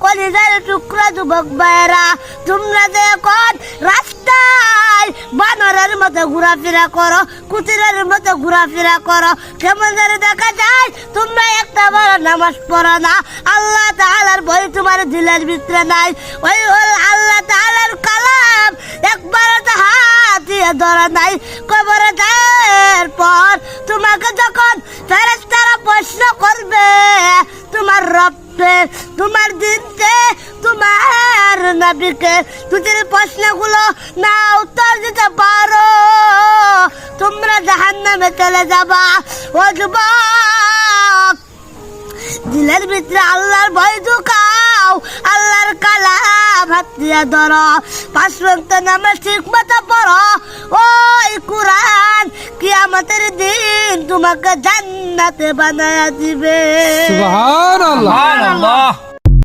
কলিজার টুকরা যুবক ভাইরা, তোমরা যে এখন রাস্তায় বানরের মতো ঘোরাফেরা করো, কুতিরের মতো ঘোরাফেরা করো, কেমন যেন দেখা যায় তোমরা একটা বড় নামাজ পড়ো না। আল্লাহ তাআলার ভয় তোমার দিলের ভিতরে নাই। ওই হল আল্লাহ তাআলার কালাম, একবার তো হাত দিয়ে ধরা নাই। কবরে যাওয়ার পর তোমাকে যখন ফেরেশতারা প্রশ্ন করবে তোমার রবকে, তোমার দিনকে, তোমার নবীকে, তুদের প্রশ্নগুলো না উত্তর দিতে পারো, তোমরা জাহান্নামে চলে যাবা। ও যুবক, দিলের ভিতরে আল্লাহর ভয় ঢুকাও, আল্লাহর কালাম হাত দিয়ে ধরো, 5 ওয়াক্ত নামাজ ঠিক মতো পড়ো। ওই কুরআন কিয়ামতের দিন তোমাকে জান্নাতে বানায়া দিবে। সুবহানাল্লাহ।